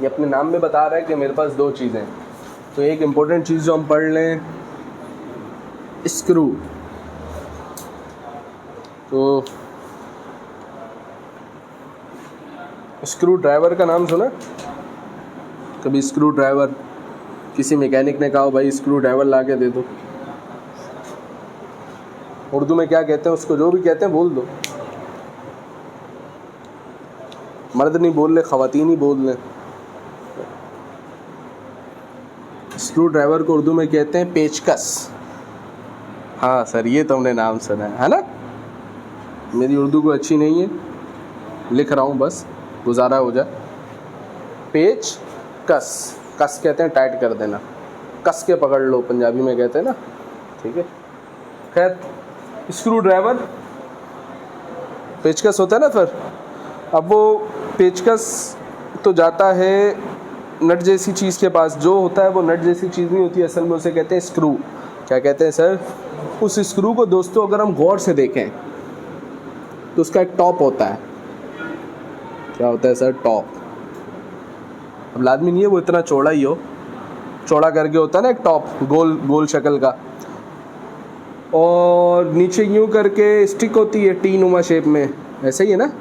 ये अपने नाम में बता रहा है कि मेरे पास दो चीज़ें। तो एक इम्पोर्टेंट चीज़ जो हम पढ़ लें, स्क्रू। तो स्क्रू ड्राइवर का नाम सुना कभी? स्क्रू ड्राइवर, किसी मैकेनिक ने कहा भाई स्क्रू ड्राइवर ला के दे दो। उर्दू में क्या कहते हैं उसको? जो भी कहते हैं बोल दो। मर्द नहीं बोल रहे, ख़वातीन ही बोल रहे। स्क्रू ड्राइवर को उर्दू में कहते हैं पेचकस। हाँ सर, ये तुमने नाम सुना है ना? मेरी उर्दू को अच्छी नहीं है, लिख रहा हूँ बस, गुजारा हो जाए। पेच कस, कस कहते हैं टाइट कर देना, कस के पकड़ लो पंजाबी में कहते हैं ना, ठीक है। खैर, स्क्रू ड्राइवर पेचकस होता है ना। फिर अब वो पेचकस तो जाता है नट जैसी चीज़ के पास, जो होता है वो नट जैसी चीज़ नहीं होती, असल में उसे कहते हैं स्क्रू। क्या कहते हैं सर? उस स्क्रू को दोस्तों अगर हम गौर से देखें तो उसका एक टॉप होता है। क्या होता है सर? टॉप। अब लाजमी नहीं है वो इतना चौड़ा ही हो, चौड़ा करके होता है ना एक टॉप, गोल गोल शक्ल का, और नीचे यूं करके स्टिक होती है टी नुमा शेप में, ऐसा ही है ना।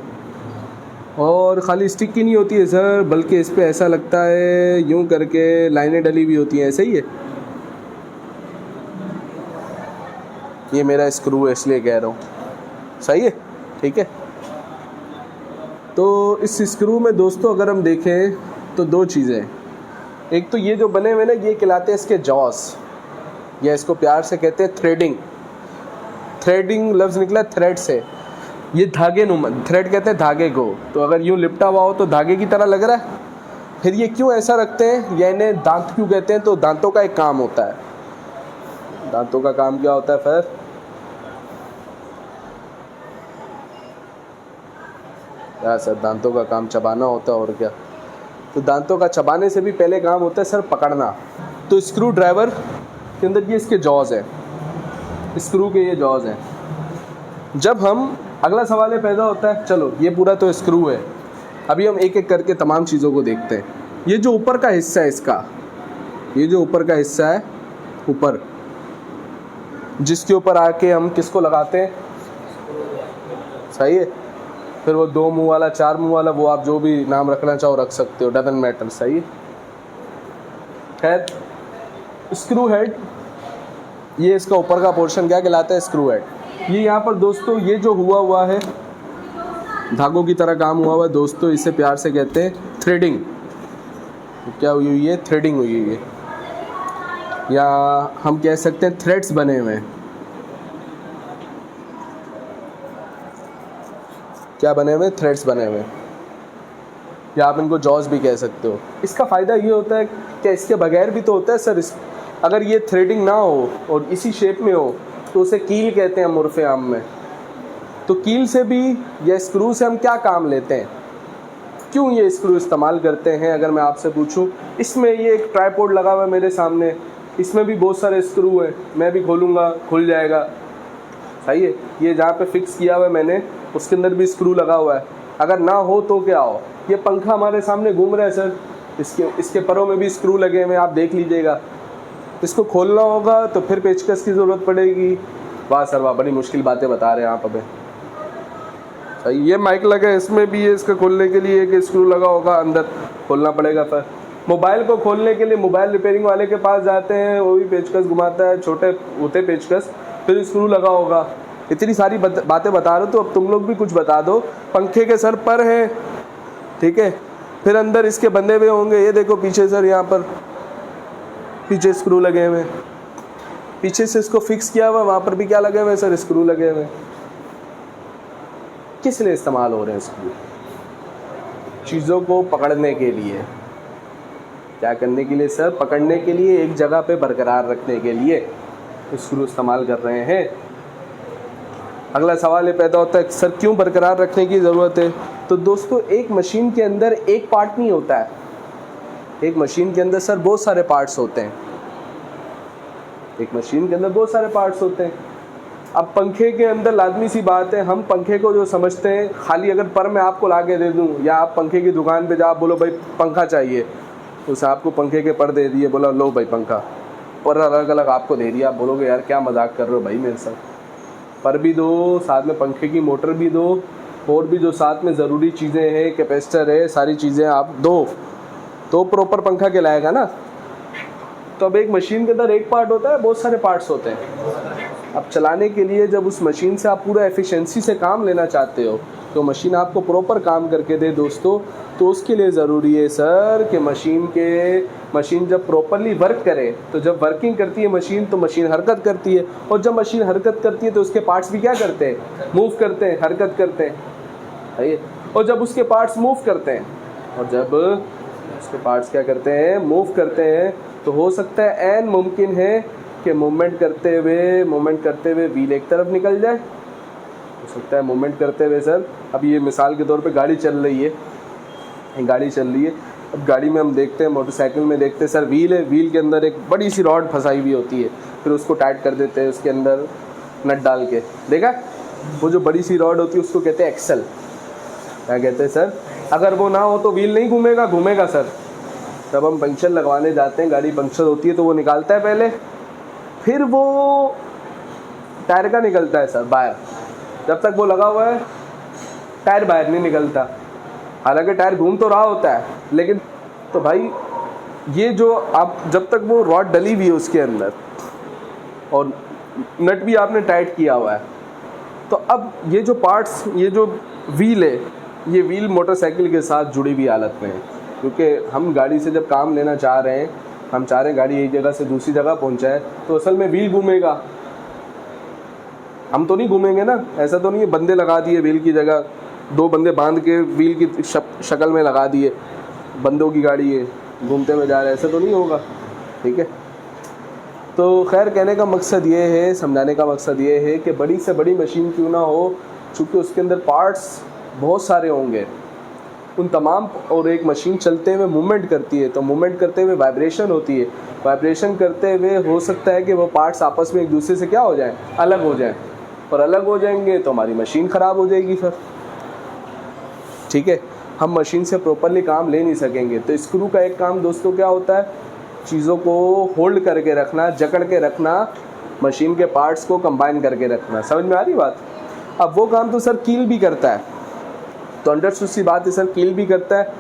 और ख़ाली स्टिक की नहीं होती है सर, बल्कि इस पे ऐसा लगता है यूं करके लाइनें डली हुई होती हैं, ऐसा ही है। ये मेरा स्क्रू है इसलिए कह रहा हूँ, सही है, ठीक है। तो इस स्क्रू में दोस्तों अगर हम देखें तो दो चीज़ें। एक तो ये जो बने हुए ना, ये कहलाते हैं इसके जॉस, या इसको प्यार से कहते हैं थ्रेडिंग। थ्रेडिंग लफ्ज़ निकला थ्रेड से। ये धागे नुमा, थ्रेड कहते हैं धागे को। तो अगर यूँ लिपटा हुआ हो तो धागे की तरह लग रहा है। फिर ये क्यों ऐसा रखते हैं, या इन्हें दांत क्यों कहते हैं? तो दांतों का एक काम होता है। दांतों का काम क्या होता है फिर? क्या सर? दांतों का काम चबाना होता है, और क्या? तो दांतों का चबाने से भी पहले काम होता है सर पकड़ना। तो स्क्रू ड्राइवर के अंदर ये इसके जॉज हैं, स्क्रू के ये जॉज हैं। जब हम, अगला सवाल ये पैदा होता है, चलो ये पूरा तो स्क्रू है, अभी हम एक एक करके तमाम चीज़ों को देखते हैं। ये जो ऊपर का हिस्सा है इसका, ये जो ऊपर का हिस्सा है ऊपर, जिसके ऊपर आके हम किसको लगाते हैं? सही है। फिर वो 2 मुंह वाला, 4 मुंह वाला, वो आप जो भी नाम रखना चाहो रख सकते हो, डजंट मैटर, सही है। खैर, स्क्रू हेड, ये इसका ऊपर का पोर्शन क्या कहलाता है? Screw head. ये यहाँ पर दोस्तों ये जो हुआ है धागों की तरह काम हुआ है दोस्तों, इसे प्यार से कहते हैं थ्रेडिंग। क्या हुई है? थ्रेडिंग हुई है, या हम कह सकते हैं थ्रेड्स बने हुए हैं। क्या बने हुए? थ्रेड्स बने हुए, या आप इनको जॉज भी कह सकते हो। इसका फ़ायदा ये होता है कि इसके बगैर भी तो होता है सर, अगर ये थ्रेडिंग ना हो और इसी शेप में हो तो उसे कील कहते हैं मुर्फ़े आम में। तो कील से भी या स्क्रू से हम क्या काम लेते हैं, क्यों ये स्क्रू इस्तेमाल करते हैं? अगर मैं आपसे पूछूं, इसमें ये एक ट्राइपॉड लगा हुआ है मेरे सामने, इसमें भी बहुत सारे स्क्रू हैं, मैं भी खोलूँगा खुल जाएगा, सही है। ये जहाँ पे फिक्स किया हुआ है मैंने, उसके अंदर भी स्क्रू लगा हुआ है। अगर ना हो तो क्या हो? ये पंखा हमारे सामने घूम रहा है सर, इसके परों में भी स्क्रू लगे हुए हैं, आप देख लीजिएगा। इसको खोलना होगा तो फिर पेचकस की ज़रूरत पड़ेगी। वाह सर वाह, बड़ी मुश्किल बातें बता रहे हैं आप हमें, सही। ये माइक लगा है, इसमें भी ये इसका खोलने के लिए एक स्क्रू लगा होगा, अंदर खोलना पड़ेगा। फिर मोबाइल को खोलने के लिए मोबाइल रिपेयरिंग वाले के पास जाते हैं, वो भी पेचकस घुमाता है, छोटे होते पेचकस, फिर स्क्रू लगा होगा। इतनी सारी बातें बता रहे हो, तो अब तुम लोग भी कुछ बता दो। पंखे के सर पर है, ठीक है, फिर अंदर इसके बंधे हुए होंगे, ये देखो पीछे सर, यहाँ पर पीछे स्क्रू लगे हुए, पीछे से इसको फिक्स किया हुआ, वहाँ पर भी क्या लगे हुए सर? स्क्रू लगे हुए। किस लिए इस्तेमाल हो रहे हैं स्क्रू? चीज़ों को पकड़ने के लिए। क्या करने के लिए सर? पकड़ने के लिए, एक जगह पे बरकरार रखने के लिए स्क्रू इस्तेमाल कर रहे हैं। अगला सवाल ये पैदा होता है, सर क्यों बरकरार रखने की ज़रूरत है? तो दोस्तों, एक मशीन के अंदर एक पार्ट नहीं होता है, एक मशीन के अंदर सर बहुत सारे पार्ट्स होते हैं। एक मशीन के अंदर बहुत सारे पार्ट्स होते हैं। अब पंखे के अंदर लाजमी सी बात है, हम पंखे को जो समझते हैं खाली अगर पर मैं आपको ला के दे दूँ, या आप पंखे की दुकान पे जाओ बोलो भाई पंखा चाहिए, तो उसे आपको पंखे के पर दे दिए, बोला लो भाई पंखा, पर अलग अलग आपको दे दिया, आप बोलोगे यार क्या मजाक कर रहे हो भाई मेरे साथ। पर भी दो, साथ में पंखे की मोटर भी दो, और भी जो साथ में ज़रूरी चीज़ें हैं, कैपेसिटर है, सारी चीज़ें आप दो तो प्रॉपर पंखा कहलाएगा ना। तो अब एक मशीन के अंदर एक पार्ट होता है, बहुत सारे पार्ट्स होते हैं। अब चलाने के लिए जब उस मशीन से आप पूरा एफिशिएंसी से काम लेना चाहते हो, तो मशीन आपको प्रॉपर काम करके दे दोस्तों, तो उसके लिए ज़रूरी है सर कि मशीन जब प्रॉपरली वर्क करे, तो जब वर्किंग करती है मशीन तो मशीन हरकत करती है, और जब मशीन हरकत करती है तो उसके पार्ट्स भी क्या करते हैं, मूव करते हैं, हरकत करते हैं, सही है। और जब उसके पार्ट्स मूव करते हैं, और जब उसके पार्ट्स क्या करते हैं, मूव करते हैं, तो हो सकता है एन मुमकिन है कि मूवमेंट करते हुए व्हील एक तरफ निकल जाए, हो सकता है मूवमेंट करते हुए सर, अब ये मिसाल के तौर पे गाड़ी चल रही है, अब गाड़ी में हम देखते हैं, मोटरसाइकिल में देखते हैं सर व्हील है, व्हील के अंदर एक बड़ी सी रॉड फंसाई हुई होती है, फिर उसको टाइट कर देते हैं उसके अंदर नट डाल के, देखा वो जो बड़ी सी रॉड होती है उसको कहते हैं एक्सल। क्या कहते हैं सर, अगर वो ना हो तो व्हील नहीं घूमेगा सर। जब हम पंक्चर लगवाने जाते हैं, गाड़ी पंक्चर होती है तो वो निकालता है पहले, फिर वो टायर का निकलता है सर बाहर, जब तक वो लगा हुआ है टायर बाहर नहीं निकलता, हालांकि टायर घूम तो रहा होता है लेकिन। तो भाई ये जो आप जब तक वो रॉड डली हुई है उसके अंदर और नट भी आपने टाइट किया हुआ है, तो अब ये जो पार्ट्स, ये जो व्हील है, ये व्हील मोटरसाइकिल के साथ जुड़ी हुई हालत में है, क्योंकि हम गाड़ी से जब काम लेना चाह रहे हैं, हम चाह रहे हैं गाड़ी एक जगह से दूसरी जगह पहुंचाए, तो असल में व्हील घूमेगा, हम तो नहीं घूमेंगे ना। ऐसा तो नहीं है बंदे लगा दिए व्हील की जगह, दो बंदे बांध के व्हील की शक्ल में लगा दिए, बंदों की गाड़ी है घूमते हुए जा रहे हैं, ऐसा तो नहीं होगा, ठीक है। तो खैर कहने का मकसद ये है, समझाने का मकसद ये है कि बड़ी से बड़ी मशीन क्यों ना हो, चूँकि उसके अंदर पार्ट्स बहुत सारे होंगे, उन तमाम, और एक मशीन चलते हुए मूवमेंट करती है, तो मूवमेंट करते हुए वाइब्रेशन होती है, वाइब्रेशन करते हुए हो सकता है कि वो पार्ट्स आपस में एक दूसरे से क्या हो जाएं, अलग हो जाएं, और अलग हो जाएंगे तो हमारी मशीन ख़राब हो जाएगी सर, ठीक है। हम मशीन से प्रॉपरली काम ले नहीं सकेंगे। तो स्क्रू का एक काम दोस्तों क्या होता है, चीज़ों को होल्ड करके रखना, जकड़ के रखना, मशीन के पार्ट्स को कंबाइन करके रखना। समझ में आ रही बात। अब वो काम तो सर कील भी करता है, तो अंडरस्टूड सी बात है सर, कील भी करता है,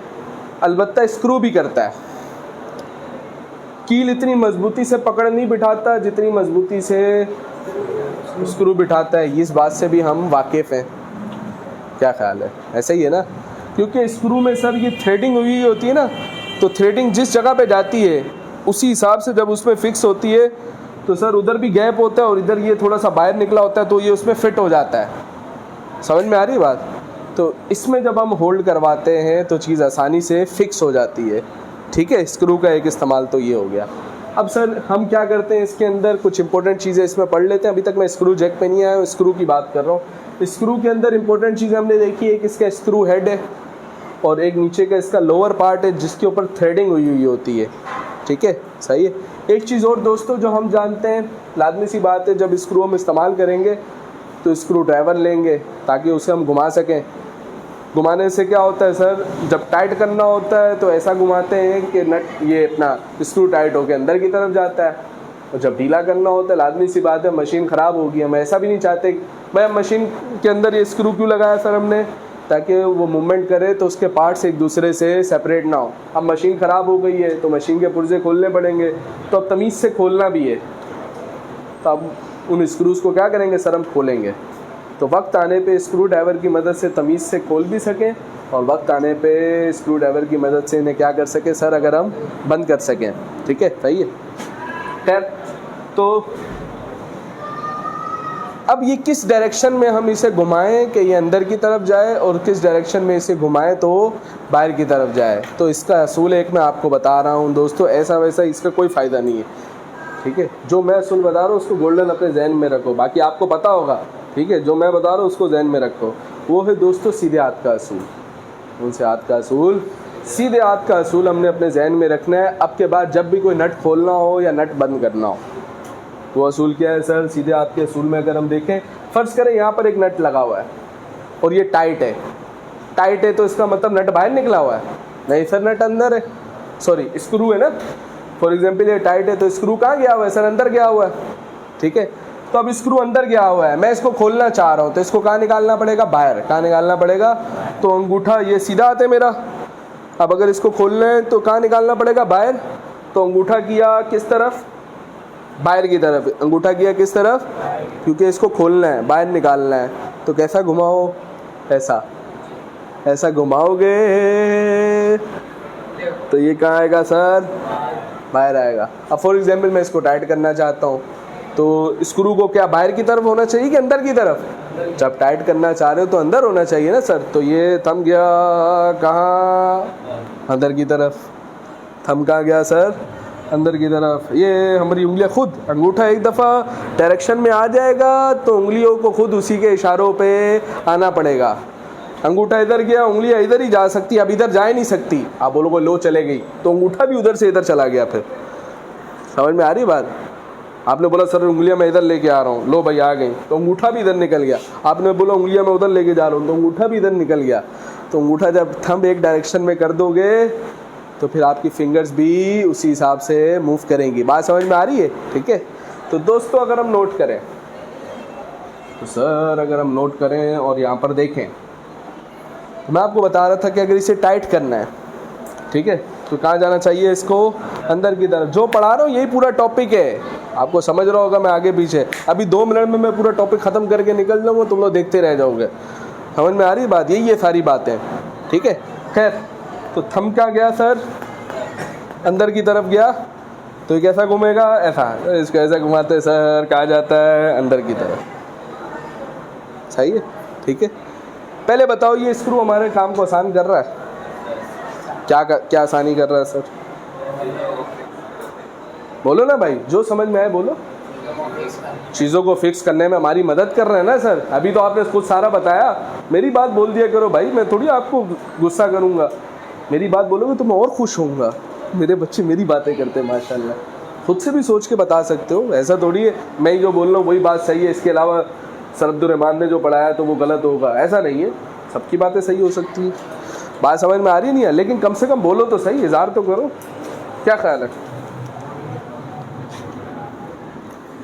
अलबत्ता स्क्रू भी करता है। कील इतनी मजबूती से पकड़ नहीं बिठाता जितनी मजबूती से स्क्रू बिठाता है, इस बात से भी हम वाकिफ़ हैं। क्या ख्याल है, ऐसा ही है ना। क्योंकि स्क्रू में सर ये थ्रेडिंग हुई होती है ना, तो थ्रेडिंग जिस जगह पे जाती है उसी हिसाब से जब उसमें फिक्स होती है, तो सर उधर भी गैप होता है और इधर ये थोड़ा सा बाहर निकला होता है, तो ये उसमें फिट हो जाता है। समझ में आ रही बात। तो इसमें जब हम होल्ड करवाते हैं तो चीज़ आसानी से फिक्स हो जाती है, ठीक है। स्क्रू का एक इस्तेमाल तो ये हो गया। अब सर हम क्या करते हैं, इसके अंदर कुछ इंपॉर्टेंट चीज़ें इसमें पढ़ लेते हैं। अभी तक मैं स्क्रू जैक पे नहीं आया हूँ, स्क्रू की बात कर रहा हूँ। स्क्रू के अंदर इंपॉर्टेंट चीज़ें हमने देखी, एक इसका स्क्रू हेड है और एक नीचे का इसका लोअर पार्ट है जिसके ऊपर थ्रेडिंग हुई होती है, ठीक है, सही है। एक चीज़ और दोस्तों जो हम जानते हैं, लाजमी सी बात है, जब स्क्रू हम इस्तेमाल करेंगे तो स्क्रू ड्राइवर लेंगे ताकि उसे हम घुमा सकें। घुमाने से क्या होता है सर, जब टाइट करना होता है तो ऐसा घुमाते हैं कि नट ये अपना स्क्रू टाइट होकर अंदर की तरफ जाता है, और जब ढीला करना होता है लाजमी सी बात है मशीन ख़राब होगी। हम ऐसा भी नहीं चाहते भाई मशीन के अंदर ये स्क्रू क्यों लगाया सर हमने, ताकि वो मूवमेंट करे तो उसके पार्ट्स एक दूसरे से सेपरेट ना हो। अब मशीन ख़राब हो गई है तो मशीन के पुर्जे खोलने पड़ेंगे, तो अब तमीज़ से खोलना भी है, तो अब उन स्क्रूज़ को क्या करेंगे सर, हम खोलेंगे। तो वक्त आने पे स्क्रू ड्राइवर की मदद से तमीज़ से खोल भी सकें, और वक्त आने पे स्क्रू ड्राइवर की मदद से इन्हें क्या कर सकें सर, अगर हम बंद कर सकें, ठीक है, सही है। खैर, तो अब ये किस डायरेक्शन में हम इसे घुमाएं कि ये अंदर की तरफ जाए, और किस डायरेक्शन में इसे घुमाएं तो बाहर की तरफ जाए, तो इसका असूल एक मैं आपको बता रहा हूँ दोस्तों। ऐसा वैसा इसका कोई फ़ायदा नहीं है, ठीक है। जो मैं असूल बता रहा हूँ उसको गोल्डन अपने जहन में रखो, बाकी आपको पता होगा, ठीक है। जो मैं बता रहा हूँ उसको जहन में रखो। वो है दोस्तों सीधे हाथ का असूल। उनसे हाथ का असूल, सीधे हाथ का असूल हमने अपने जहन में रखना है। अब के बाद जब भी कोई नट खोलना हो या नट बंद करना हो, वो असूल क्या है सर? सीधे आपके असूल में अगर हम देखें, फर्ज करें यहाँ पर एक नट लगा हुआ है और ये टाइट है। टाइट है तो इसका मतलब नट बाहर निकला हुआ है? नहीं सर, नट अंदर है, सॉरी स्क्रू है ना। फॉर एग्जाम्पल ये टाइट है तो स्क्रू कहाँ गया हुआ है सर? अंदर गया हुआ है। ठीक है, तो अब स्क्रू अंदर गया हुआ है, मैं इसको खोलना चाह रहा हूँ, तो इसको कहाँ निकालना पड़ेगा? बाहर। कहाँ निकालना पड़ेगा? तो अंगूठा ये सीधा आता है मेरा, अब अगर इसको खोलना है तो कहाँ निकालना पड़ेगा? बाहर। तो अंगूठा किया किस तरफ? बाहर की तरफ। अंगूठा किया किस तरफ? क्योंकि इसको खोलना है, बाहर निकालना है। तो कैसा घुमाओ? ऐसा, ऐसा घुमाओगे तो ये कहाँ आएगा सर? बाहर आएगा। अब फॉर एग्जाम्पल मैं इसको टाइट करना चाहता हूँ, तो स्क्रू को क्या बाहर की तरफ होना चाहिए कि अंदर की तरफ? जब टाइट करना चाह रहे हो तो अंदर होना चाहिए ना सर। तो ये थम गया कहाँ? अंदर की तरफ। थम कहाँ गया सर? अंदर की तरफ। ये हमारी उंगलियां खुद, अंगूठा एक दफ़ा डायरेक्शन में आ जाएगा तो उंगलियों को खुद उसी के इशारों पे आना पड़ेगा। अंगूठा इधर गया, उंगलियां इधर ही जा सकती, अब इधर जा ही नहीं सकती। आप बोलोगे लो चले गई, तो अंगूठा भी उधर से इधर चला गया। फिर समझ में आ रही बात? आपने बोला सर उंगलियां मैं इधर लेके आ रहा हूँ, लो भाई आ गई, तो अंगूठा भी इधर निकल गया। आपने बोला उंगलियां मैं उधर लेके जा रहा हूँ, तो अंगूठा भी इधर निकल गया। तो अंगूठा जब थंब एक डायरेक्शन में कर दोगे तो फिर आपकी फिंगर्स भी उसी हिसाब से मूव करेंगी। बात समझ में आ रही है? ठीक है, तो दोस्तों अगर हम नोट करें, तो सर अगर हम नोट करें और यहाँ पर देखें, तो मैं आपको बता रहा था कि अगर इसे टाइट करना है, ठीक है, तो कहाँ जाना चाहिए? इसको अंदर की तरफ। जो पढ़ा रहा हूँ यही पूरा टॉपिक है, आपको समझ रहा होगा मैं आगे पीछे। अभी 2 मिनट में मैं पूरा टॉपिक ख़त्म करके निकल जाऊँगा, तुम लोग देखते रह जाओगे। समझ में आ रही बात? यही है सारी बातें। ठीक है, खैर, तो थंब क्या गया सर? अंदर की तरफ गया, तो ये कैसा घूमेगा? ऐसा। इसको ऐसा घुमाते हैं सर, कहा जाता है अंदर की तरफ। सही है? ठीक है, पहले बताओ ये स्क्रू हमारे काम को आसान कर रहा है? क्या आसानी कर रहा है सर? बोलो ना भाई, जो समझ में आए बोलो। चीज़ों को फिक्स करने में हमारी मदद कर रहे हैं ना सर। अभी तो आपने कुछ सारा बताया, मेरी बात बोल दिया करो भाई, मैं थोड़ी आपको गुस्सा करूँगा। मेरी बात बोलोगे तो मैं और खुश होऊंगा। मेरे बच्चे मेरी बातें करते हैं माशाल्लाह, खुद से भी सोच के बता सकते हो। ऐसा थोड़ी है मैं जो बोल रहा हूँ वही बात सही है, इसके अलावा सर अब्दुर्रहमान ने जो पढ़ाया तो वो गलत होगा, ऐसा नहीं है। सबकी बातें सही हो सकती है। बात समझ में आ रही नहीं है, लेकिन कम से कम बोलो तो सही, इज़हार तो करो। क्या ख्याल है?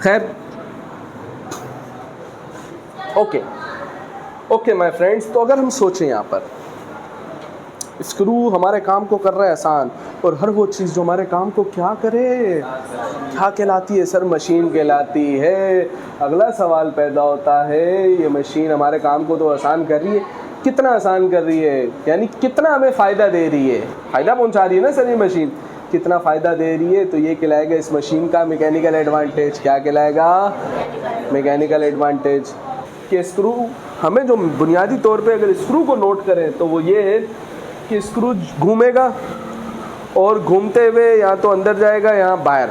खैर, ओके माय फ्रेंड्स, तो अगर हम सोचें यहाँ पर स्क्रू हमारे काम को कर रहा है आसान, और हर वो चीज़ जो हमारे काम को क्या करे, क्या कहलाती है सर? मशीन कहलाती है। अगला सवाल पैदा होता है, ये मशीन हमारे काम को तो आसान कर रही है, कितना आसान कर रही है? यानी कितना हमें फ़ायदा दे रही है? फ़ायदा पहुंचा रही है ना सर ये मशीन, कितना फ़ायदा दे रही है? तो ये कहलाएगा इस मशीन का मैकेनिकल एडवांटेज। क्या कहलाएगा? Mechanical advantage. कि स्क्रू हमें जो बुनियादी तौर पे अगर स्क्रू को नोट करें तो वो ये है कि स्क्रू घूमेगा और घूमते हुए या तो अंदर जाएगा या बाहर।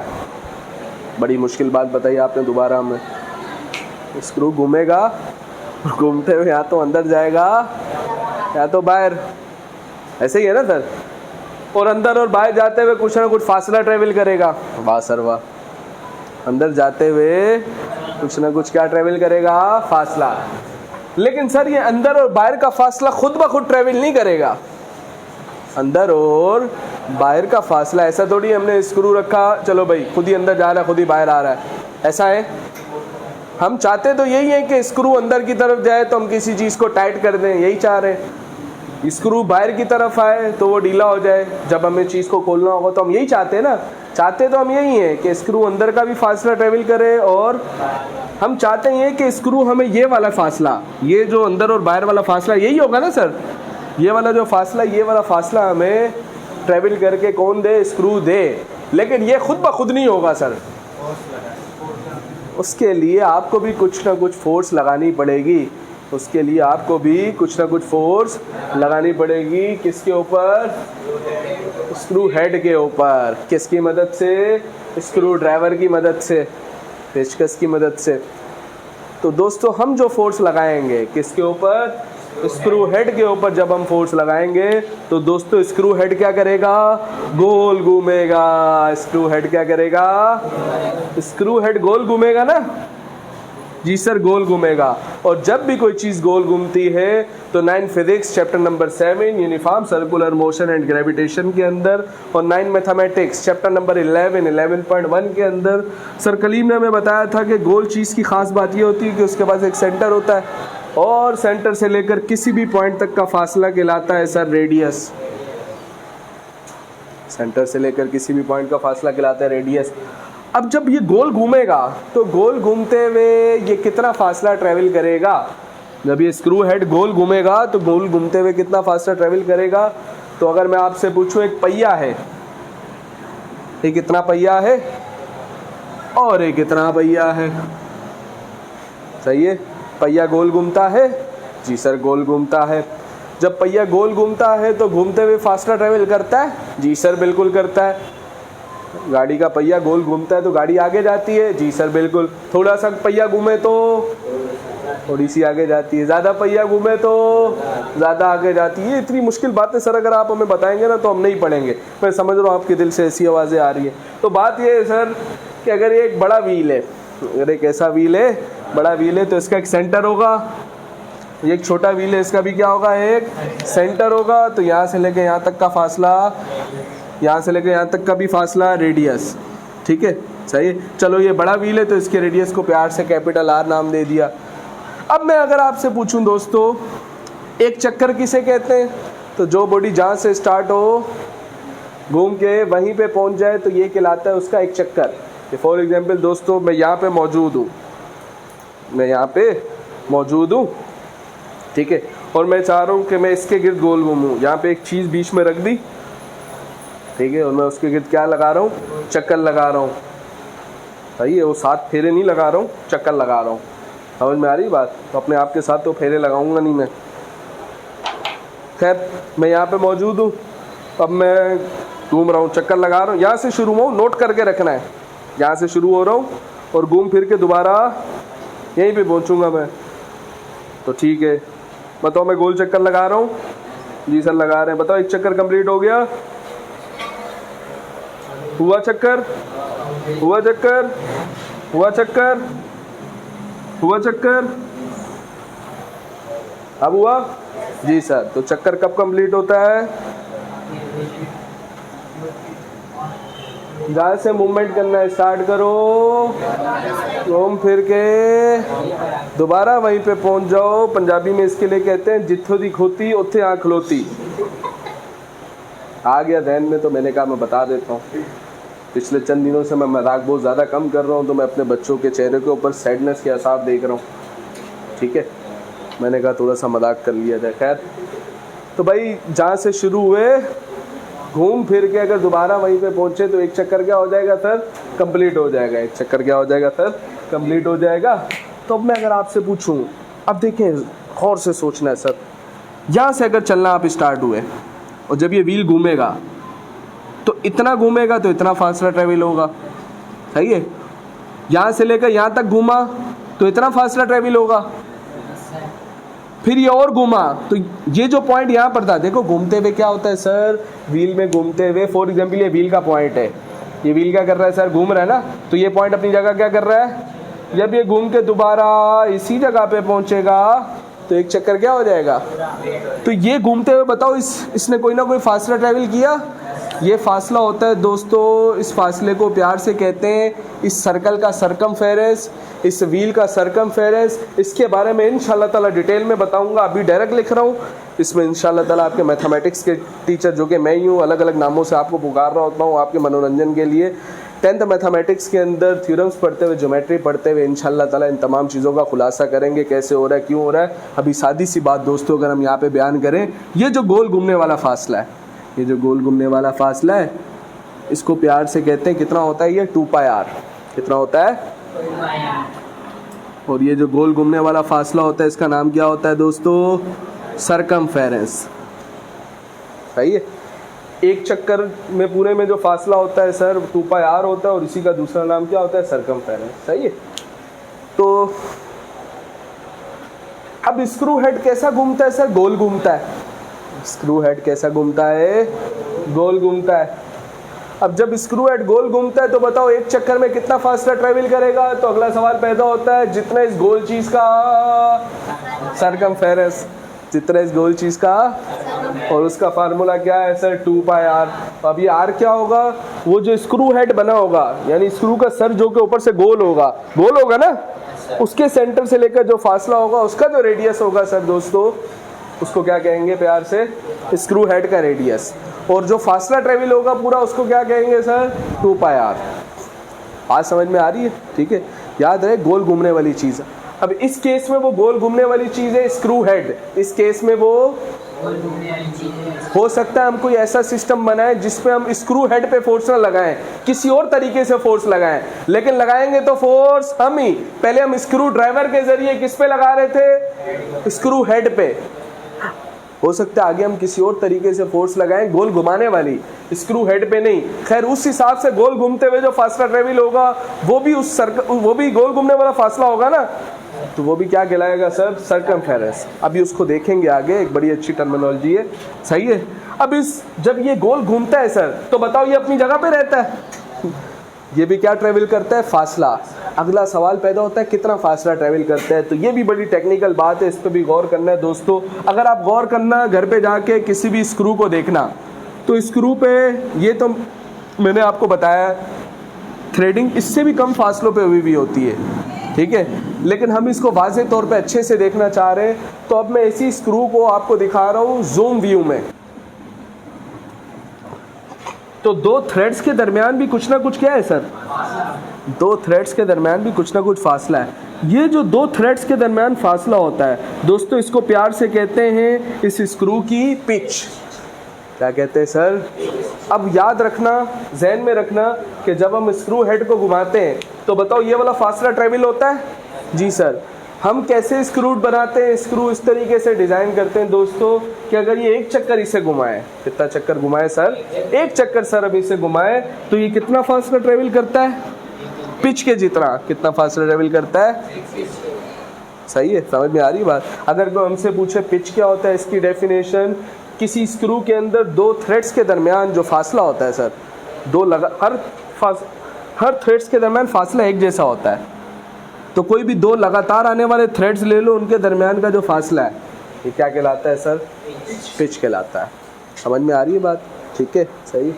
बड़ी मुश्किल बात बताई आपने दोबारा हमें। स्क्रू घूमेगा और घूमते हुए या तो अंदर जाएगा या तो बाहर, ऐसे ही है ना सर? और अंदर और बाहर जाते हुए कुछ ना कुछ फासला ट्रेवल करेगा। वाह सर वाह, अंदर जाते हुए कुछ ना कुछ क्या ट्रेवल करेगा? फासला। लेकिन सर ये अंदर और बाहर का फासला खुद ब खुद ट्रेवल नहीं करेगा। अंदर और बाहर का फासला ऐसा थोड़ी हमने स्क्रू रखा, चलो भाई खुद ही अंदर जा रहा है खुद ही बाहर आ रहा है, ऐसा है? हम चाहते तो यही है कि स्क्रू अंदर की तरफ जाए तो हम किसी चीज़ को टाइट कर दें, यही चाह रहे हैं। स्क्रू बाहर की तरफ आए तो वो ढीला हो जाए, जब हमें चीज़ को खोलना होगा तो हम यही चाहते हैं ना। चाहते तो हम यही हैं कि स्क्रू अंदर का भी फासला ट्रेवल करे, और हम चाहते हैं कि स्क्रू हमें ये वाला फासला, ये जो अंदर और बाहर वाला फासला यही होगा ना सर, ये वाला जो फासला, ये वाला फासला हमें ट्रेवल करके कौन दे? स्क्रू दे। लेकिन ये खुद ब खुद नहीं होगा सर, उसके लिए आपको भी कुछ ना कुछ फोर्स लगानी पड़ेगी। उसके लिए आपको भी कुछ ना कुछ फोर्स लगानी पड़ेगी। किसके ऊपर? स्क्रू हेड के ऊपर। किसकी मदद से? स्क्रू ड्राइवर की मदद से, पेचकस की मदद से। तो दोस्तों हम जो फोर्स लगाएंगे किसके ऊपर? स्क्रू हेड के ऊपर जब हम फोर्स लगाएंगे तो दोस्तों स्क्रू हेड क्या करेगा, गोल घूमेगा। स्क्रू हेड क्या करेगा, स्क्रू हेड गोल घूमेगा ना जी सर, गोल घूमेगा। और जब भी कोई चीज गोल घूमती है तो 9 physics chapter number 7 uniform circular motion and gravitation के अंदर और 9 मैथमेटिक्स चैप्टर नंबर 11.1 के अंदर सर कलीम ने हमें बताया था कि गोल चीज की खास बात ये होती है कि उसके पास एक सेंटर होता है और सेंटर से लेकर किसी भी पॉइंट तक का फासला कहलाता है सर रेडियस। सेंटर से लेकर किसी भी पॉइंट का फासला कहलाता है रेडियस। अब जब ये गोल घूमेगा तो गोल घूमते हुए ये कितना फासला ट्रेवल करेगा, जब ये स्क्रू हेड गोल घूमेगा तो गोल घूमते हुए कितना फासला ट्रेवल करेगा। तो अगर मैं आपसे पूछूं एक पहिया है, ये कितना पहिया है और ये कितना पहिया है, सही है, पहिया गोल घूमता है जी सर, गोल घूमता है। जब पहिया गोल घूमता है तो घूमते हुए फासला ट्रेवल करता है जी सर, बिल्कुल करता है। गाड़ी का पहिया गोल घूमता है तो गाड़ी आगे जाती है जी सर, बिल्कुल। थोड़ा सा पहिया घूमे तो थोड़ी सी आगे जाती है, ज़्यादा पहिया घूमे तो ज़्यादा आगे जाती है। इतनी मुश्किल बातें सर अगर आप हमें बताएंगे ना तो हम नहीं पढ़ेंगे। मैं समझ रहा हूँ आपके दिल से ऐसी आवाज़ें आ रही है। तो बात ये है सर कि अगर ये एक बड़ा व्हील है, अगर एक ऐसा व्हील है, बड़ा व्हील है, तो इसका एक सेंटर होगा। ये एक छोटा व्हील है, इसका भी क्या होगा, एक सेंटर होगा। तो यहाँ से लेके यहाँ तक का फासला, यहाँ से लेकर यहाँ तक का भी फासला रेडियस, ठीक है, सही है। चलो ये बड़ा व्हील है तो इसके रेडियस को प्यार से कैपिटल आर नाम दे दिया। अब मैं अगर आपसे पूछूं दोस्तों एक चक्कर किसे कहते हैं, तो जो बॉडी जहाँ से स्टार्ट हो घूम के वहीं पे पहुँच जाए तो ये कहलाता है उसका एक चक्कर। फॉर एग्जाम्पल दोस्तों मैं यहाँ पे मौजूद हूँ, मैं यहाँ पे मौजूद हूँ, ठीक है, और मैं चाह रहा हूँ कि मैं इसके गिर्द गोल घूमूँ। यहाँ पे एक चीज़ बीच में रख दी, ठीक है, और मैं उसके गिर्द क्या लगा रहा हूँ, चक्कर लगा रहा हूँ, सही है। वो 7 फेरे नहीं लगा रहा हूँ, चक्कर लगा रहा हूँ। समझ में आ रही बात? तो अपने आप के साथ तो फेरे लगाऊंगा नहीं मैं। खैर मैं यहाँ पे मौजूद हूँ, अब मैं घूम रहा हूँ, चक्कर लगा रहा हूँ। यहाँ से शुरू हूँ, नोट करके रखना है, यहाँ से शुरू हो रहा हूँ और घूम फिर के दोबारा यहीं पे पहुँचूँगा मैं। तो ठीक है, बताओ मैं गोल चक्कर लगा रहा हूँ जी सर, लगा रहे हैं। बताओ एक चक्कर कंप्लीट हो गया, हुआ चक्कर, हुआ चक्कर, हुआ चक्कर, हुआ चक्कर, अब हुआ जी सर। तो चक्कर कब कंप्लीट होता है, जहाँ से मूवमेंट करना स्टार्ट करो, घूम फिर के दोबारा वहीं पे पहुंच जाओ। पंजाबी में इसके लिए कहते हैं जिथों दी खोती उत्थे आँख खलोती। आ गया ध्यान में तो मैंने कहा मैं बता देता हूँ। पिछले चंद दिनों से मैं मजाक बहुत ज़्यादा कम कर रहा हूँ, तो मैं अपने बच्चों के चेहरे के ऊपर सैडनेस के आसार देख रहा हूँ, ठीक है, मैंने कहा थोड़ा सा मजाक कर लिया जाए। खैर तो भाई जहाँ से शुरू हुए घूम फिर के अगर दोबारा वहीं पे पहुँचे तो एक चक्कर क्या हो जाएगा सर, कंप्लीट हो जाएगा। एक चक्कर क्या हो जाएगा सर, कंप्लीट हो जाएगा। तो अब मैं अगर आपसे पूछूं, अब देखें गौर से सोचना है सर, यहाँ से अगर चलना आप स्टार्ट हुए और जब ये व्हील घूमेगा तो इतना घूमेगा तो इतना फासला ट्रेवल होगा, सही है। यहाँ से लेकर यहाँ तक घूमा तो इतना फासला ट्रेवल होगा, फिर ये और घूमा तो ये जो पॉइंट यहाँ पर था, देखो घूमते हुए क्या होता है सर, व्हील में घूमते हुए, फॉर एग्जांपल ये व्हील का पॉइंट है, ये व्हील क्या कर रहा है सर, घूम रहा है ना, तो ये पॉइंट अपनी जगह क्या कर रहा है, जब ये घूम के दोबारा इसी जगह पे पहुँचेगा तो एक चक्कर क्या हो जाएगा। तो ये घूमते हुए बताओ इसने कोई ना कोई फासला ट्रेवल किया, ये फासला होता है दोस्तों, इस फासले को प्यार से कहते हैं इस सर्कल का सरकमफेरेंस, इस व्हील का सरकमफेरेंस। इसके बारे में इंशाल्लाह ताला डिटेल में बताऊंगा, अभी डायरेक्ट लिख रहा हूँ। इसमें इंशाल्लाह ताला आपके मैथमेटिक्स के टीचर जो कि मैं ही हूँ, अलग अलग नामों से आपको पुकार रहा होता हूँ आपके मनोरंजन के लिए। 10th मैथमेटिक्स के अंदर थ्योरम्स पढ़ते हुए, ज्योमेट्री पढ़ते हुए इंशाल्लाह ताला इन तमाम चीज़ों का खुलासा करेंगे, कैसे हो रहा है, क्यों हो रहा है। अभी सादी सी बात दोस्तों अगर हम यहाँ पे बयान करें, ये जो गोल घूमने वाला फासला है, ये जो गोल घूमने वाला फासला है, इसको प्यार से कहते हैं कितना होता है, ये 2πr, कितना होता है। और ये जो गोल घूमने वाला फासला होता है इसका नाम क्या होता है दोस्तों, सरकमफेरेंस, सही है। एक चक्कर में पूरे में जो फासला होता है सर 2πr होता है और इसी का दूसरा नाम क्या होता है, सरकमफेरेंस, सही है। तो अब स्क्रू हेड कैसा घूमता है सर? गोल घूमता है। स्क्रू हेड कैसा घूमता है? गोल घूमता है। अब जब स्क्रू हेड गोल घूमता है तो बताओ एक चक्कर में कितना फासला ट्रेवल करेगा? तो अगला सवाल पैदा होता है, जितना इस गोल चीज का सरकमफेरेंस, जितना इस गोल चीज का, और उसका फार्मूला क्या है सर? 2πr। अब ये r क्या होगा? वो जो स्क्रू हेड बना होगा, यानी स्क्रू का सर जो के ऊपर से गोल होगा ना, उसके सेंटर से लेकर जो फासला होगा, उसका जो रेडियस होगा सर दोस्तों, उसको क्या कहेंगे प्यार से? स्क्रू हेड का रेडियस। और जो फासला ट्रेवल होगा पूरा, उसको क्या कहेंगे सर? 2πr। आज समझ में आ रही है? ठीक है, याद रहे गोल घूमने वाली चीज़। अब इस केस में वो गोल घूमने वाली चीज़ है स्क्रू हेड। इस केस में वो हो सकता है हम कोई ऐसा सिस्टम बनाए जिसपे हम स्क्रू हेड पे फोर्स ना लगाएं, किसी और तरीके से फोर्स लगाएं, लेकिन लगाएंगे तो फोर्स हम ही। पहले हम स्क्रू ड्राइवर के जरिए किस पे लगा रहे थे? स्क्रू हेड पे। हो सकता है आगे हम किसी और तरीके से फोर्स लगाएं, गोल घुमाने वाली, स्क्रू हेड पे नहीं। खैर उस हिसाब से गोल घूमते हुए जो फासला ट्रेवल होगा वो भी गोल घूमने वाला फासला होगा ना, तो वो भी क्या कहलाएगा सर? सरकमफेरेंस। अभी उसको देखेंगे आगे, एक बड़ी अच्छी टर्मिनोलॉजी है, सही है। अब जब ये गोल घूमता है सर, तो बताओ ये अपनी जगह पे रहता है, ये भी क्या ट्रेवल करता है? फासला। अगला सवाल पैदा होता है कितना फासला ट्रेवल करता है। तो ये भी बड़ी टेक्निकल बात है, इस पर भी गौर करना है दोस्तों। अगर आप गौर करना, घर पे जाके किसी भी स्क्रू को देखना, तो स्क्रू पे ये तो मैंने आपको बताया थ्रेडिंग इससे भी कम फासलों पे हुई होती है, ठीक है, लेकिन हम इसको वाज़ेह तौर पे अच्छे से देखना चाह रहे हैं। तो अब मैं इसी स्क्रू को आपको दिखा रहा हूँ जूम व्यू में। तो दो थ्रेड्स के दरमियान भी कुछ ना कुछ क्या है सर? दो थ्रेड्स के दरमियान भी कुछ ना कुछ फासला है। ये जो दो थ्रेड्स के दरमियान फासला होता है दोस्तों, इसको प्यार से कहते हैं इस स्क्रू की पिच। क्या कहते हैं सर? अब याद रखना, जहन में रखना कि जब हम स्क्रू हेड को घुमाते हैं तो बताओ ये वाला फासला ट्रेवल होता है? जी सर। हम कैसे स्क्रू बनाते हैं? स्क्रू इस तरीके से डिज़ाइन करते हैं दोस्तों कि अगर ये एक चक्कर इसे घुमाए, कितना चक्कर घुमाए सर? एक चक्कर सर अब इसे घुमाए तो ये कितना फासला ट्रेवल करता है? पिच के जितना। कितना फासला ट्रेवल करता है? सही है, समझ में आ रही बात? अगर कोई हमसे पूछे पिच क्या होता है, इसकी डेफिनेशन, किसी स्क्रू के अंदर दो थ्रेड्स के दरमियान जो फासला होता है सर, हर थ्रेड्स के दरमियान फासला एक जैसा होता है। तो कोई भी दो लगातार आने वाले थ्रेड्स ले लो, उनके दरमियान का जो फासला है, ये क्या कहलाता है सर? पिच कहलाता है। समझ में आ रही है बात? ठीक है, सही,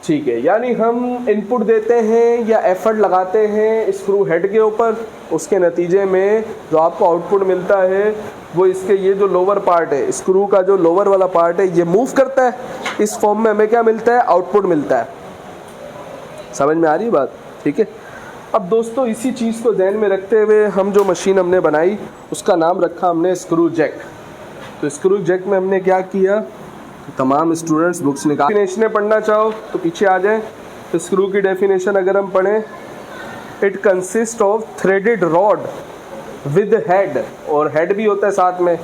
ठीक है। यानी हम इनपुट देते हैं या एफर्ट लगाते हैं स्क्रू हेड के ऊपर, उसके नतीजे में जो आपको आउटपुट मिलता है वो इसके ये जो लोअर पार्ट है, स्क्रू का जो लोअर वाला पार्ट है, ये मूव करता है। इस फॉर्म में हमें क्या मिलता है? आउटपुट मिलता है। समझ में आ रही है बात? ठीक है। अब दोस्तों इसी चीज़ को ध्यान में रखते हुए हम जो मशीन हमने बनाई उसका नाम रखा हमने स्क्रू जैक। तो स्क्रू जैक में हमने क्या किया, तमाम स्टूडेंट्स बुक्स निकाल, डेफिनेशन पढ़ना चाहो तो पीछे आ जाएं। तो स्क्रू की डेफिनेशन अगर हम पढ़ें, it consist of threaded rod with head, और हेड भी होता है साथ में,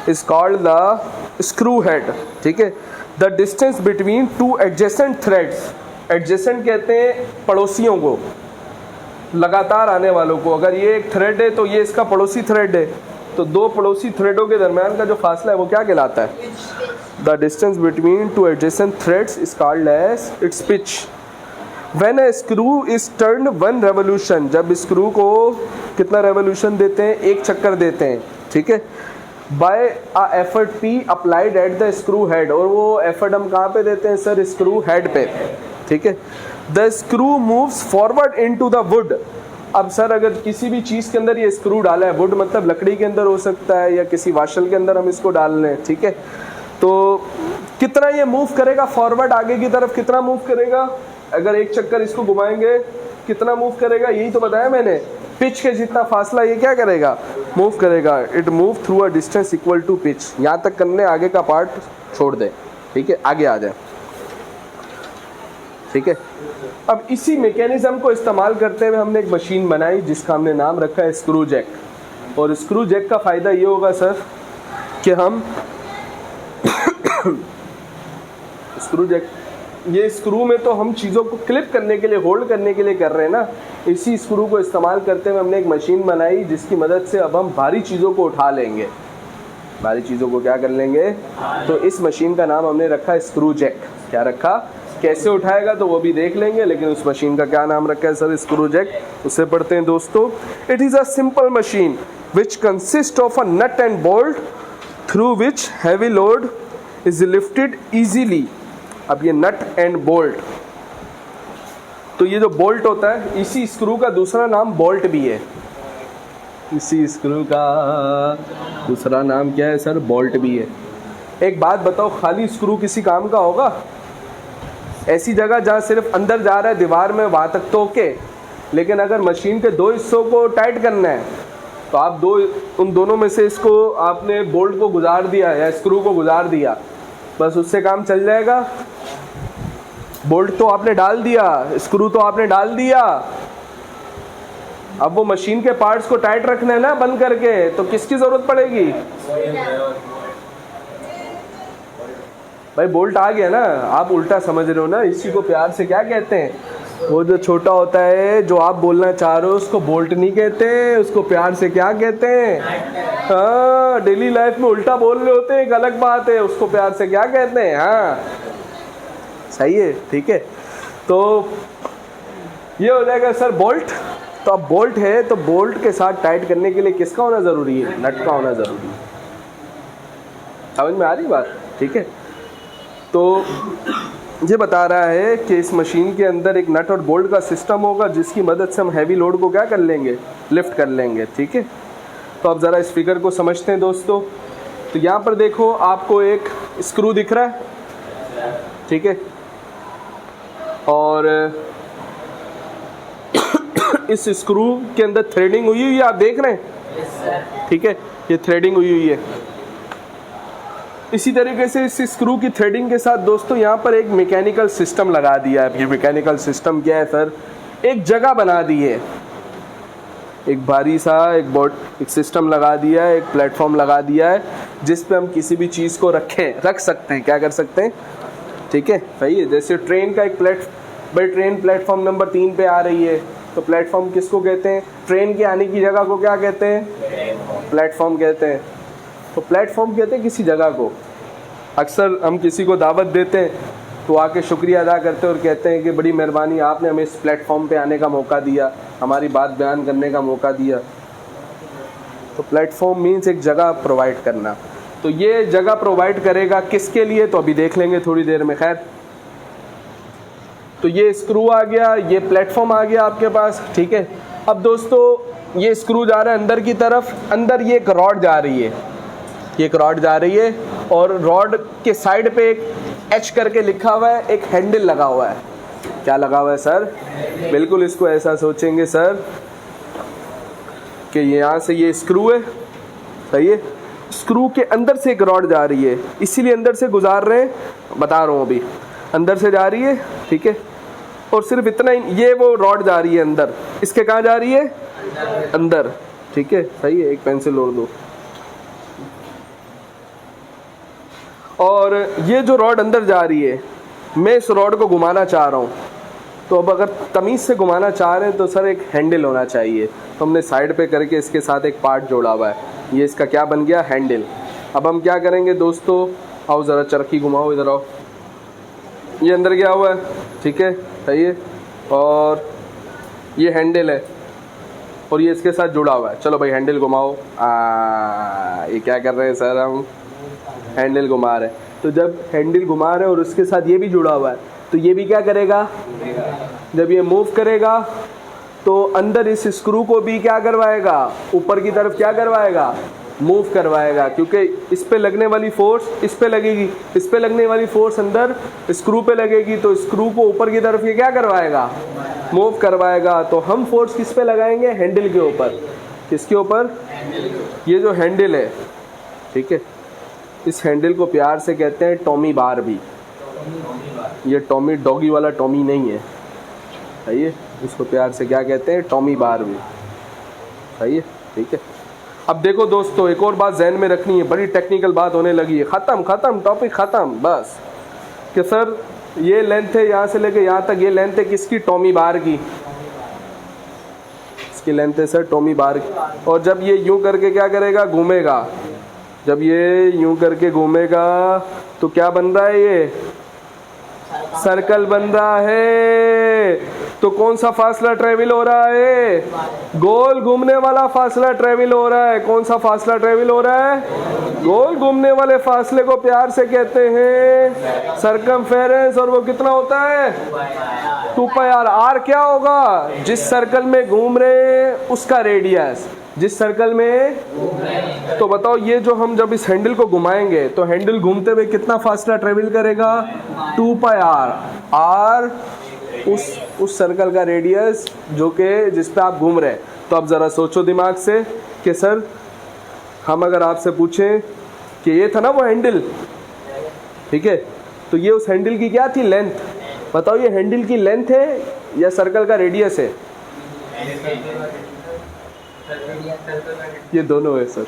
is called the screw head. ठीक है। The distance between two adjacent threads, adjacent कहते हैं पड़ोसियों को, लगातार आने वालों को। अगर ये एक थ्रेड है तो ये इसका पड़ोसी थ्रेड है, तो दो पड़ोसी थ्रेडों के दरमियान का जो फासला है वो क्या कहलाता है? The distance between two adjacent threads is called as its pitch. When a screw is turned one revolution, जब स्क्रू को कितना रेवोल्यूशन देते हैं? एक चक्कर देते हैं। ठीक है। By a effort P applied at the screw head, और वो एफर्ट हम कहाँ पे देते हैं सर? स्क्रू हेड पे। ठीक है। The screw moves forward into the wood. अब सर अगर किसी भी चीज़ के अंदर ये स्क्रू डाला है, वुड मतलब लकड़ी के अंदर हो सकता है या किसी वाशल के अंदर हम इसको डाल लें, ठीक है, तो कितना ये मूव करेगा फॉरवर्ड, आगे की तरफ कितना मूव करेगा? अगर एक चक्कर इसको घुमाएंगे कितना मूव करेगा? यही तो बताया मैंने, पिच के जितना फासला ये क्या करेगा? मूव करेगा। It move through a distance equal to pitch. यहाँ तक करने, आगे का पार्ट छोड़ दे। ठीक है, आगे आ जाए। ठीक है। अब इसी मैकेनिज्म को इस्तेमाल करते हुए हमने एक मशीन बनाई जिसका हमने नाम रखा है स्क्रू जैक। और स्क्रू जैक का फ़ायदा ये होगा सर कि हम स्क्रू जैक ये स्क्रू में तो हम चीज़ों को क्लिप करने के लिए, होल्ड करने के लिए कर रहे हैं ना। इसी स्क्रू को इस्तेमाल करते हुए हमने एक मशीन बनाई जिसकी मदद से अब हम भारी चीज़ों को उठा लेंगे। भारी चीज़ों को क्या कर लेंगे? तो इस मशीन का नाम हमने रखा स्क्रू जैक। क्या रखा? कैसे उठाएगा तो वो भी देख लेंगे, लेकिन उस मशीन का क्या नाम रखा है सर? Screw Jack. उससे पढ़ते हैं दोस्तों। It is a simple machine which consist of a nut and bolt through which heavy load is lifted easily. अब ये नट एंड बोल्ट, तो ये जो बोल्ट होता है, इसी स्क्रू का दूसरा नाम बोल्ट भी है। इसी स्क्रू का दूसरा नाम क्या है सर? बोल्ट भी है। एक बात बताओ, खाली स्क्रू किसी काम का होगा? ऐसी जगह जहाँ सिर्फ अंदर जा रहा है दीवार में, वहाँ तक तो ओके, लेकिन अगर मशीन के दो हिस्सों को टाइट करना है तो आप उन दोनों में से इसको आपने बोल्ट को गुजार दिया या स्क्रू को गुजार दिया, बस उससे काम चल जाएगा। बोल्ट तो आपने डाल दिया, स्क्रू तो आपने डाल दिया, अब वो मशीन के पार्ट्स को टाइट रखना है ना बंद करके, तो किसकी जरूरत पड़ेगी? भाई बोल्ट आ गया ना, आप उल्टा समझ रहे हो ना। इसी को प्यार से क्या कहते हैं? वो जो छोटा होता है, जो आप बोलना चाह रहे हो, उसको बोल्ट नहीं कहते, उसको प्यार से क्या कहते हैं? हाँ, डेली लाइफ में उल्टा बोल रहे होते हैं, एक अलग बात है, उसको प्यार से क्या कहते हैं? हाँ सही है, ठीक है। तो ये हो जाएगा सर बोल्ट। तो अब बोल्ट है तो बोल्ट के साथ टाइट करने के लिए किसका होना ज़रूरी है? नट का होना ज़रूरी है। समझ में आ रही बात? ठीक है। तो ये बता रहा है कि इस मशीन के अंदर एक नट और बोल्ट का सिस्टम होगा जिसकी मदद से हम हैवी लोड को क्या कर लेंगे? लिफ्ट कर लेंगे। ठीक है। तो अब ज़रा इस फिगर को समझते हैं दोस्तों। तो यहाँ पर देखो, आपको एक स्क्रू दिख रहा है, ठीक है, और इस स्क्रू के अंदर थ्रेडिंग हुई हुई है, आप देख रहे हैं, ठीक है, ये थ्रेडिंग हुई हुई है। इसी तरीके से इस स्क्रू की थ्रेडिंग के साथ दोस्तों यहाँ पर एक मैकेनिकल सिस्टम लगा दिया है। ये मैकेनिकल सिस्टम क्या है सर? एक जगह बना दी है, एक भारी सा एक सिस्टम लगा दिया है, एक प्लेटफॉर्म लगा दिया है जिस पे हम किसी भी चीज़ को रख सकते हैं। क्या कर सकते हैं? ठीक है, सही है। जैसे ट्रेन का एक भाई ट्रेन प्लेटफॉर्म नंबर 3 पे आ रही है, तो प्लेटफॉर्म किसको कहते हैं? ट्रेन के आने की जगह को क्या कहते हैं? प्लेटफॉर्म कहते हैं। तो प्लेटफॉर्म कहते हैं किसी जगह को। अक्सर हम किसी को दावत देते हैं तो आके शुक्रिया अदा करते हैं और कहते हैं कि बड़ी मेहरबानी, आपने हमें इस प्लेटफॉर्म पे आने का मौका दिया, हमारी बात बयान करने का मौका दिया। तो प्लेटफॉर्म मीन्स एक जगह प्रोवाइड करना। तो ये जगह प्रोवाइड करेगा किसके लिए? तो अभी देख लेंगे थोड़ी देर में। खैर, तो ये स्क्रू आ गया, ये प्लेटफॉर्म आ गया आपके पास, ठीक है। अब दोस्तों ये स्क्रू जा रहा है अंदर की तरफ, अंदर ये एक रॉड जा रही है, ये एक रॉड जा रही है, और रॉड के साइड पे एक एच करके लिखा हुआ है, एक हैंडल लगा हुआ है। क्या लगा हुआ है सर? बिल्कुल इसको ऐसा सोचेंगे सर कि यहाँ से ये स्क्रू है, सही है, स्क्रू के अंदर से एक रॉड जा रही है, इसीलिए अंदर से गुजार रहे हैं, बता रहा हूँ अभी, अंदर से जा रही है, ठीक है। और सिर्फ इतना ही, ये वो रॉड जा रही है अंदर, इसके कहाँ जा रही है? अंदर, ठीक है, सही है। एक पेंसिल और दो। और ये जो रॉड अंदर जा रही है, मैं इस रॉड को घुमाना चाह रहा हूँ, तो अब अगर तमीज़ से घुमाना चाह रहे हैं तो सर एक हैंडल होना चाहिए। तो हमने साइड पे करके इसके साथ एक पार्ट जोड़ा हुआ है, ये इसका क्या बन गया? हैंडल। अब हम क्या करेंगे दोस्तों, आओ ज़रा चरखी घुमाओ, इधर आओ, ये अंदर गया हुआ है, ठीक है, सही है, और ये हैंडल है और ये इसके साथ जुड़ा हुआ है। चलो भाई हैंडल घुमाओ। ये क्या कर रहे हैं सर? हम हैंडल घुमा रहे हैं। तो जब हैंडल घुमा रहे हैं और उसके साथ ये भी जुड़ा हुआ है, तो ये भी क्या करेगा? जब ये मूव करेगा तो अंदर इस स्क्रू को भी क्या करवाएगा? ऊपर की तरफ क्या करवाएगा? मूव करवाएगा, क्योंकि इस पे लगने वाली फोर्स इस पे लगेगी, इस पे लगने वाली फोर्स अंदर स्क्रू पे लगेगी, तो स्क्रू को ऊपर की तरफ ये क्या करवाएगा? मूव करवाएगा। तो हम फोर्स किस पे लगाएंगे? हैंडल के ऊपर। किसके ऊपर? ये जो हैंडल है, ठीक है, इस हैंडल को प्यार से कहते हैं टॉमी बार भी। ये टॉमी डॉगी वाला टॉमी नहीं है, सही है, इसको प्यार से क्या कहते हैं? टॉमी बार भी, सही है, ठीक है। अब देखो दोस्तों, एक और बात जहन में रखनी है, बड़ी टेक्निकल बात होने लगी है। ख़त्म टॉपिक ख़त्म, बस कि सर ये लेंथ है यहाँ से लेके यहाँ तक, ये लेंथ है किसकी, टॉमी बार की, इसकी लेंथ है सर टॉमी बार की। और जब ये यूं करके क्या करेगा, घूमेगा, जब ये यूं करके घूमेगा तो क्या बन रहा है, ये सर्कल बन रहा है। तो कौन सा फासला ट्रेवल हो रहा है, गोल घूमने वाला फासला ट्रेवल हो रहा है। कौन सा फासला ट्रेवल हो रहा है, गोल घूमने वाले फासले को प्यार से कहते हैं सरकमफेरेंस। और वो कितना होता है, 2 पाई आर। आर क्या होगा, जिस सर्कल में घूम रहे हैं उसका रेडियस, जिस सर्कल में। तो बताओ ये जो हम जब इस हैंडल को घुमाएंगे तो हैंडल घूमते हुए कितना फासला ट्रेवल करेगा, 2 पाई आर। आर उस सर्कल का रेडियस जो कि जिस पे आप घूम रहे हैं। तो अब ज़रा सोचो दिमाग से कि सर हम अगर आपसे पूछें कि ये था ना वो हैंडल, ठीक है, तो ये उस हैंडल की क्या थी, लेंथ। बताओ ये हैंडल की लेंथ है या सर्कल का रेडियस है, ये दोनों है सर।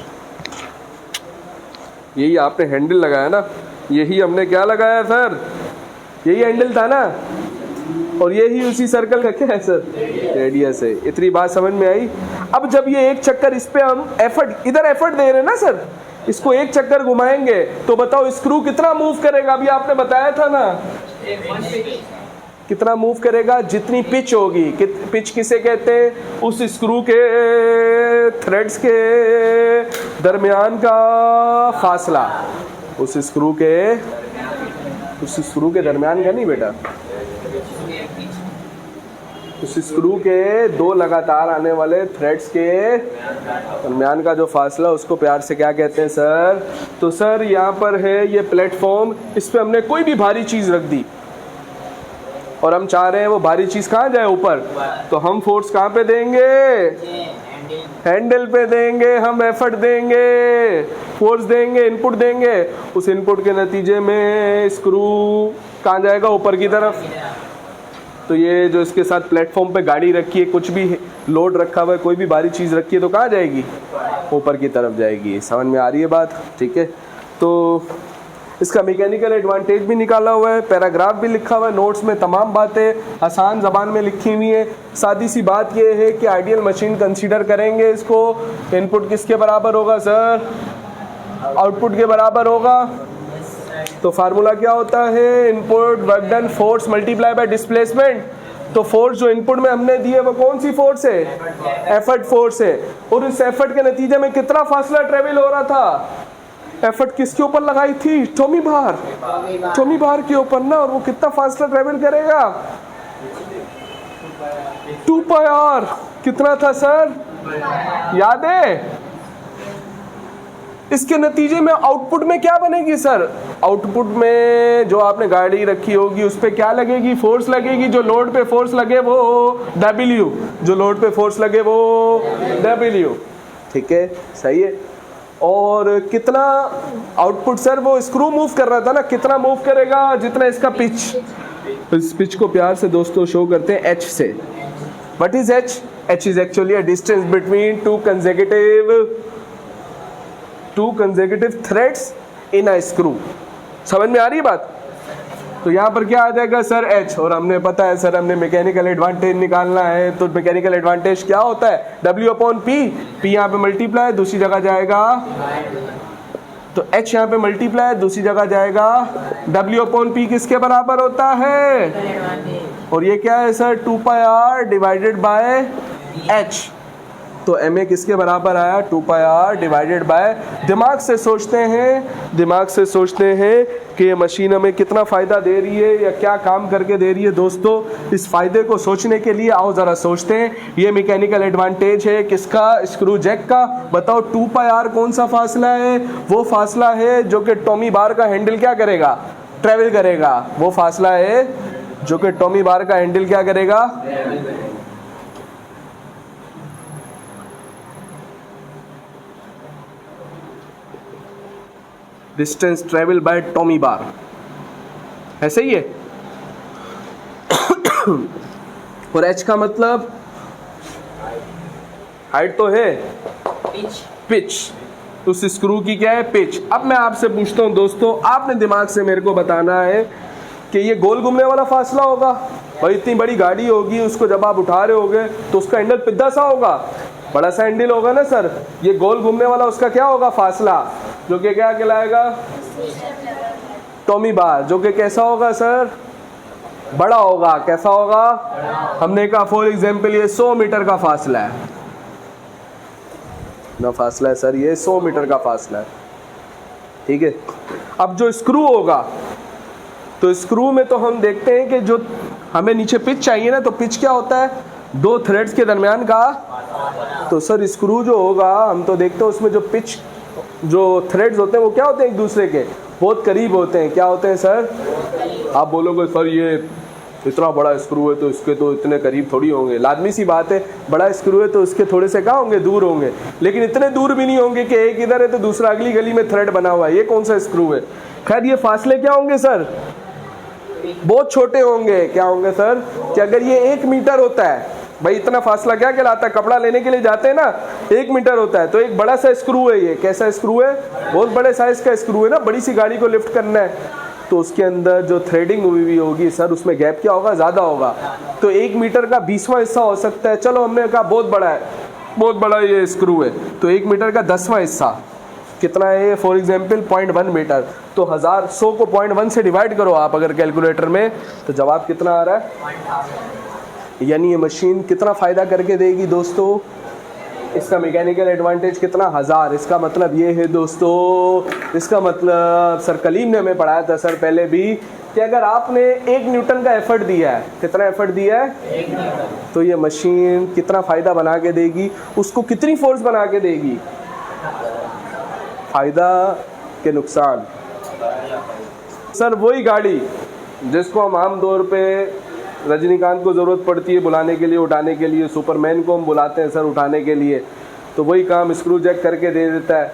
यही आपने हैंडल लगाया ना, यही हमने क्या लगाया सर, यही हैंडल था ना, और यही उसी सर्कल का क्या है सर, रेडियस है। इतनी बात समझ में आई। अब जब ये एक चक्कर इस पे हम एफर्ट, इधर एफर्ट दे रहे हैं ना सर, इसको एक चक्कर घुमाएंगे तो बताओ स्क्रू कितना मूव करेगा, अभी आपने बताया था ना, कितना मूव करेगा, जितनी पिच होगी। पिच किसे कहते हैं, उस स्क्रू के थ्रेड्स के दरमियान का फासला, उस स्क्रू के दरमियान का नहीं बेटा, उस स्क्रू के दो लगातार आने वाले थ्रेड्स के दरमियान का जो फासला, उसको प्यार से क्या कहते हैं सर। तो सर यहाँ पर है ये प्लेटफॉर्म, इस पे हमने कोई भी भारी चीज़ रख दी और हम चाह रहे हैं वो भारी चीज़ कहाँ जाए, ऊपर। तो हम फोर्स कहाँ पे देंगे, हैंडल पे देंगे, हम एफर्ट देंगे, फोर्स देंगे, इनपुट देंगे। उस इनपुट के नतीजे में स्क्रू कहाँ जाएगा, ऊपर की तरफ। तो ये जो इसके साथ प्लेटफॉर्म पे गाड़ी रखी है, कुछ भी लोड रखा हुआ है, कोई भी भारी चीज़ रखी है, तो कहाँ जाएगी, ऊपर की तरफ जाएगी। समझ में आ रही है बात, ठीक है। तो इसका मैकेनिकल एडवांटेज भी निकाला हुआ है, पैराग्राफ भी लिखा हुआ है, नोट्स में तमाम बातें आसान ज़बान में लिखी हुई है। सादी सी बात ये है कि आइडियल मशीन कंसीडर करेंगे इसको, इनपुट किसके बराबर होगा सर, आउटपुट के बराबर होगा। तो फार्मूला क्या होता है, input work done force multiply by displacement. तो फोर्स जो इनपुट में हमने दी है वो कौन सी फोर्स है, एफर्ट फोर्स है। और इस एफर्ट के नतीजे में कितना फासला ट्रेवल हो रहा था, एफर्ट किसके ऊपर लगाई थी, टॉमी बार के ऊपर ना। और वो कितना फासला ट्रेवल करेगा, 2 पाई आर। कितना था सर, याद है। इसके नतीजे में आउटपुट में क्या बनेगी सर, आउटपुट में जो आपने गाड़ी रखी होगी उस पर क्या लगेगी, फोर्स लगेगी। जो लोड पे फोर्स लगे वो W, जो लोड पे फोर्स लगे वो W, ठीक है, सही है। और कितना आउटपुट सर, वो स्क्रू मूव कर रहा था ना, कितना मूव करेगा, जितना इसका पिच। इस पिच को प्यार से दोस्तों शो करते हैं H से। What is H? H is actually a distance between to consecutive threads in a screw. समझ में आ रही है बात। तो यहाँ पर क्या आ जाएगा सर, H। और हमने पता है सर, हमने मैकेनिकल एडवांटेज निकालना है। तो मैकेनिकल एडवांटेज क्या होता है, W/P। P यहाँ पे मल्टीप्लाई, दूसरी जगह जाएगा, तो H यहाँ पे मल्टीप्लाई, दूसरी जगह जाएगा। W/P किसके बराबर होता है, और ये क्या है sir, 2 pi R divided by H। तो MA किसके बराबर आया, 2 पाई आर डिवाइडेड बाय। दिमाग से सोचते हैं कि ये मशीन हमें कितना फ़ायदा दे रही है या क्या काम करके दे रही है। दोस्तों इस फ़ायदे को सोचने के लिए आओ ज़रा सोचते हैं। ये मैकेनिकल एडवांटेज है किसका, स्क्रू जैक का। बताओ 2 पाई आर कौन सा फासला है, वो फासला है जो कि टॉमी बार का हैंडल क्या करेगा, ट्रेवल करेगा। वो फासला है जो कि टॉमी बार का हैंडल क्या करेगा, डिस्टेंस ट्रेवल बाय टॉमी बार, ऐसे ही है। और H का मतलब हाइट तो है, पिच। उस स्क्रू की क्या है, पिच। अब मैं आपसे पूछता हूं दोस्तों, आपने दिमाग से मेरे को बताना है कि ये गोल घूमने वाला फासला होगा। भाई इतनी बड़ी गाड़ी होगी, उसको जब आप उठा रहे होगे तो उसका हैंडल पिद्दा सा होगा, बड़ा सा हैंडल होगा ना सर। ये गोल घूमने वाला उसका क्या होगा फासला, जो कि क्या कहलाएगा, टॉमी बार, जो कि कैसा होगा सर, बड़ा होगा। कैसा होगा, हमने कहा फॉर एग्जाम्पल ये 100 मीटर का फासला है ना, फासला है सर ये 100 मीटर का फासला है, ठीक है। अब जो स्क्रू होगा, तो स्क्रू में तो हम देखते हैं कि जो हमें नीचे पिच चाहिए ना, तो पिच क्या होता है, दो थ्रेड्स के दरमियान का। तो सर स्क्रू जो होगा, हम तो देखते हैं उसमें जो पिच, जो थ्रेड्स होते हैं वो क्या होते हैं, एक दूसरे के बहुत करीब होते हैं। क्या होते हैं सर, आप बोलोगे सर ये इतना बड़ा स्क्रू है तो इसके तो इतने करीब थोड़ी होंगे, लाजमी सी बात है, बड़ा स्क्रू है तो इसके थोड़े से कहाँ होंगे, दूर होंगे, लेकिन इतने दूर भी नहीं होंगे कि एक इधर है तो दूसरा अगली गली में थ्रेड बना हुआ है। ये कौन सा स्क्रू है। खैर ये फासले क्या होंगे सर, बहुत छोटे होंगे। क्या होंगे सर, कि अगर ये 1 मीटर होता है, भाई इतना फासला क्या कहलाता है, कपड़ा लेने के लिए जाते हैं ना 1 मीटर होता है, तो एक बड़ा सा स्क्रू है। ये कैसा स्क्रू है, बहुत बड़े साइज का स्क्रू है ना, बड़ी सी गाड़ी को लिफ्ट करना है तो उसके अंदर जो थ्रेडिंग हुई होगी सर, उसमें गैप क्या होगा, ज़्यादा होगा। तो 1 मीटर का 20वां हिस्सा हो सकता है। चलो हमने कहा बहुत बड़ा है, बहुत बड़ा ये स्क्रू है, तो 1 मीटर का 10वां हिस्सा कितना है, फॉर एग्जाम्पल 0.1 मीटर। तो 100 को 0.1 से डिवाइड करो आप अगर कैलकुलेटर में, तो जवाब कितना आ रहा है। यानी ये मशीन कितना फ़ायदा करके देगी दोस्तों, इसका मैकेनिकल एडवांटेज कितना, 1000। इसका मतलब ये है दोस्तों, इसका मतलब सर कलीम ने हमें पढ़ाया था सर पहले भी, कि अगर आपने 1 न्यूटन का एफर्ट दिया है, कितना एफर्ट दिया है, 1 न्यूटन, तो ये मशीन कितना फ़ायदा बना के देगी, उसको कितनी फोर्स बना के देगी, फ़ायदा के नुकसान। सर वही गाड़ी जिसको हम आम तौर पे रजनीकांत को ज़रूरत पड़ती है बुलाने के लिए, उठाने के लिए, सुपरमैन को हम बुलाते हैं सर उठाने के लिए, तो वही काम स्क्रू जैक करके दे देता है।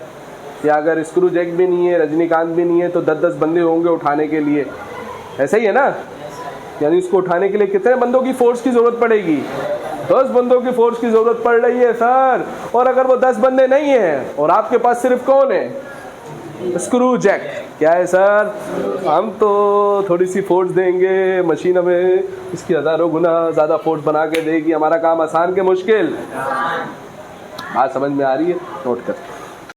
या अगर स्क्रू जैक भी नहीं है, रजनीकांत भी नहीं है, तो 10-10 बंदे होंगे उठाने के लिए, ऐसा ही है ना। यानी इसको उठाने के लिए कितने बंदों की फोर्स की ज़रूरत पड़ेगी, 10 बंदों की फोर्स की ज़रूरत पड़ रही है सर। और अगर वो 10 बंदे नहीं हैं और आपके पास सिर्फ कौन है, स्क्रू जैक, क्या है सर, हम तो थोड़ी सी फोर्स देंगे, मशीन हमें इसकी हज़ारों गुना ज़्यादा फोर्स बना के देगी, हमारा काम आसान के मुश्किल। बात समझ में आ रही है, नोट कर।